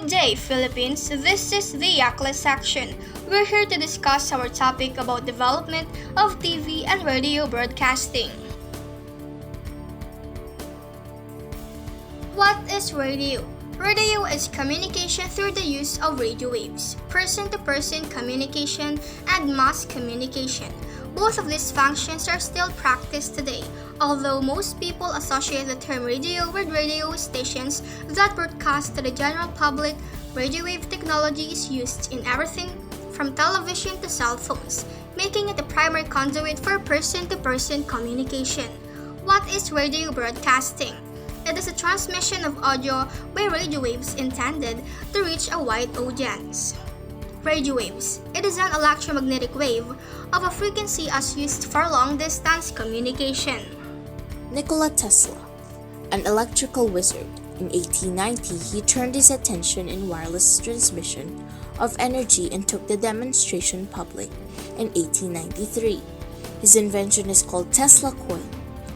Good day, Philippines. This is the Akle section. We're here to discuss our topic about development of TV and radio broadcasting. What is radio? Radio is communication through the use of radio waves, person-to-person communication, and mass communication. Both of these functions are still practiced today, although most people associate the term radio with radio stations that broadcast to the general public. Radio wave technology is used in everything from television to cell phones, making it the primary conduit for person-to-person communication. What is radio broadcasting? It is a transmission of audio by radio waves intended to reach a wide audience. Radio waves. It is an electromagnetic wave of a frequency as used for long-distance communication. Nikola Tesla, an electrical wizard. In 1890, he turned his attention in wireless transmission of energy and took the demonstration public in 1893. His invention is called Tesla coil,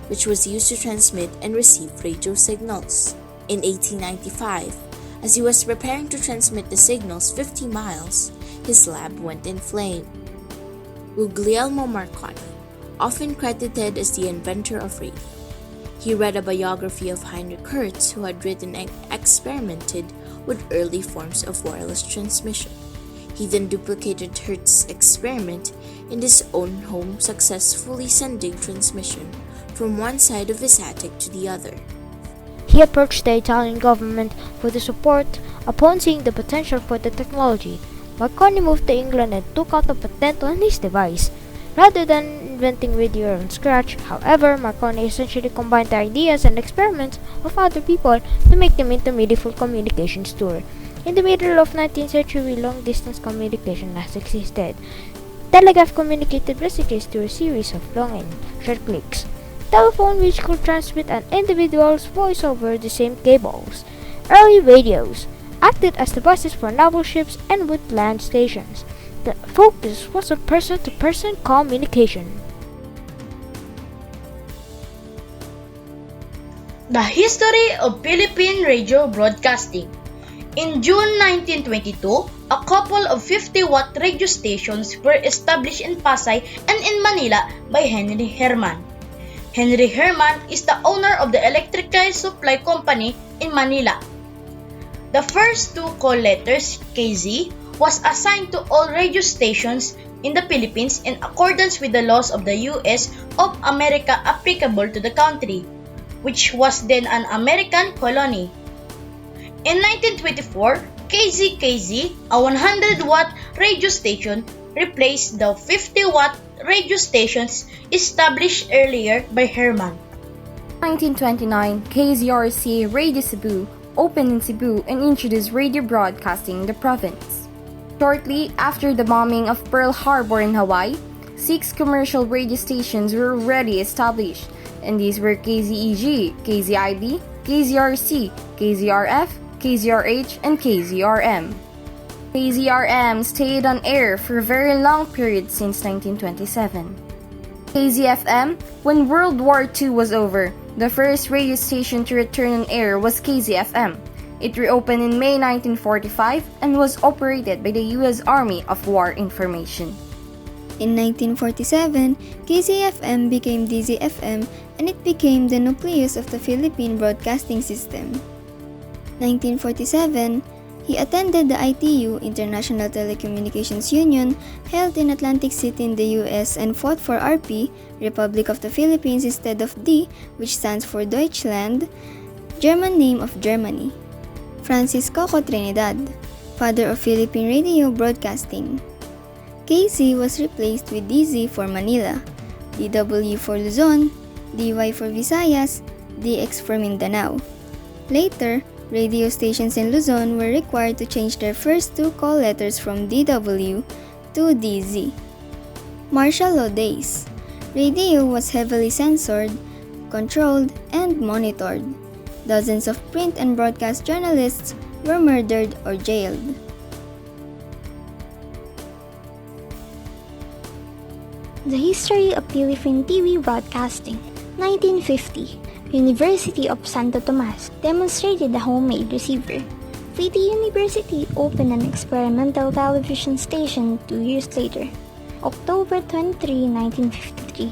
which was used to transmit and receive radio signals. In 1895, as he was preparing to transmit the signals 50 miles, his lab went in flame. Guglielmo Marconi, often credited as the inventor of radio. He read a biography of Heinrich Hertz, who had written and experimented with early forms of wireless transmission. He then duplicated Hertz's experiment in his own home, successfully sending transmission from one side of his attic to the other. He approached the Italian government for the support. Upon seeing the potential for the technology, Marconi moved to England and took out a patent on his device. Rather than inventing radio from scratch, however, Marconi essentially combined the ideas and experiments of other people to make them into meaningful communications tool. In the middle of 19th century, long-distance communication has existed. Telegraph communicated messages through a series of long and short clicks. Telephone which could transmit an individual's voice over the same cables. Early radios acted as the basis for naval ships and with land stations. The focus was on person-to-person communication. The history of Philippine radio broadcasting. In June 1922, a couple of 50-watt radio stations were established in Pasay and in Manila by Henry Herman. Henry Herman is the owner of the Electrical Supply Company in Manila. The first two call letters, KZ, was assigned to all radio stations in the Philippines in accordance with the laws of the U.S. of America applicable to the country, which was then an American colony. In 1924, KZKZ, a 100-watt radio station, replaced the 50-watt radio stations established earlier by Herman. 1929, KZRC Radio Cebu opened in Cebu and introduced radio broadcasting in the province. Shortly after the bombing of Pearl Harbor in Hawaii, 6 commercial radio stations were already established, and these were KZEG, KZIB, KZRC, KZRF, KZRH, and KZRM. KZRM stayed on air for a very long period since 1927. KZFM, when World War II was over, the first radio station to return on air was KZFM. It reopened in May 1945 and was operated by the U.S. Army of War Information. In 1947, KZFM became DZFM and it became the nucleus of the Philippine Broadcasting System. 1947, he attended the ITU, International Telecommunications Union, held in Atlantic City in the US and fought for RP, Republic of the Philippines instead of D, which stands for Deutschland, German name of Germany. Francis Coco Trinidad, father of Philippine radio broadcasting. KZ was replaced with DZ for Manila, DW for Luzon, DY for Visayas, DX for Mindanao. Later, radio stations in Luzon were required to change their first 2 call letters from DW to DZ. Martial law days. Radio was heavily censored, controlled, and monitored. Dozens of print and broadcast journalists were murdered or jailed. The history of Philippine TV broadcasting. 1950, University of Santo Tomas demonstrated a homemade receiver. City University opened an experimental television station 2 years later, October 23, 1953.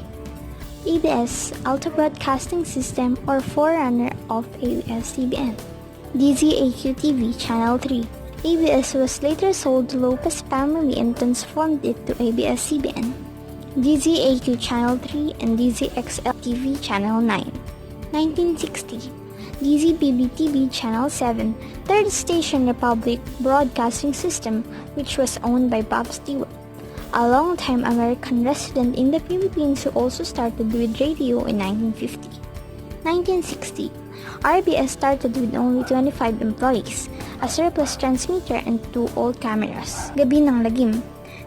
ABS Alto Broadcasting System or forerunner of ABS-CBN. DZAQ-TV Channel 3. ABS was later sold to Lopez family and transformed it to ABS-CBN. DZAQ Channel 3 and DZXL-TV Channel 9. 1960. DZBB-TV Channel 7, third station Republic Broadcasting System, which was owned by Bob Stewart, a long-time American resident in the Philippines who also started with radio in 1950. 1960. RBS started with only 25 employees, a surplus transmitter and 2 old cameras. Gabi ng Lagim,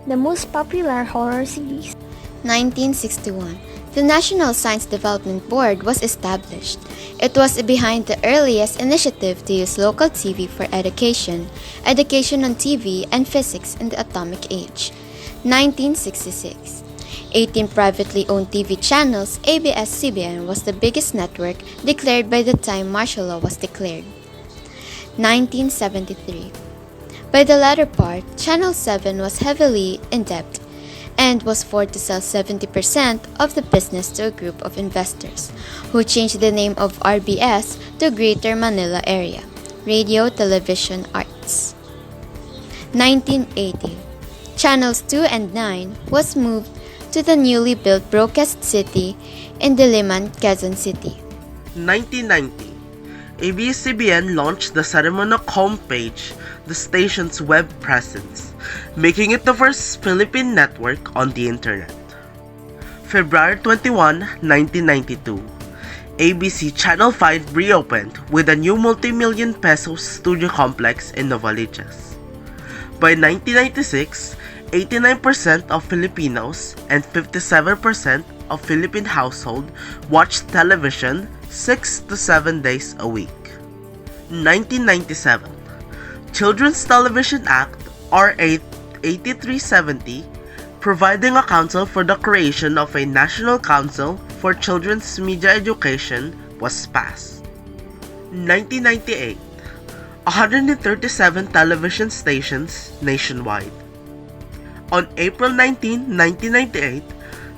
the most popular horror series. 1961. The National Science Development Board was established. It was behind the earliest initiative to use local TV for education on TV, and physics in the atomic age. 1966. 18 privately owned TV channels, ABS-CBN was the biggest network declared by the time martial law was declared. 1973. By the latter part, Channel 7 was heavily in debt and was forced to sell 70% of the business to a group of investors, who changed the name of RBS to Greater Manila Area, Radio Television Arts. 1980. Channels 2 and 9 was moved to the newly built Broadcast City in Diliman, Quezon City. 1990. ABS-CBN launched the ceremonial homepage, the station's web presence, making it the first Philippine network on the internet. February 21, 1992. ABC Channel 5 reopened with a new multi-million pesos studio complex in Novaliches. By 1996, 89% of Filipinos and 57% of Philippine households watched television 6 to 7 days a week. 1997. Children's Television Act R8 8370, providing a council for the creation of a National Council for Children's Media Education, was passed. 1998. 137 television stations nationwide. On April 19, 1998,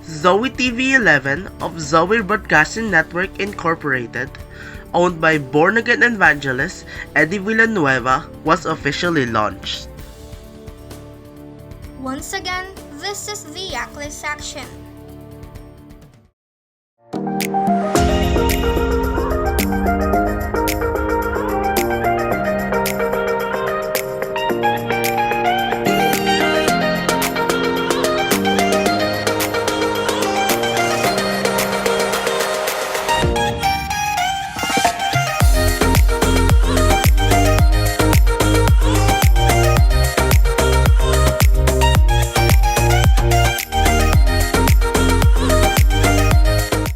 Zoe TV 11 of Zoe Broadcasting Network Incorporated, owned by born-again evangelist Eddie Villanueva, was officially launched. Once again, this is the Akle section.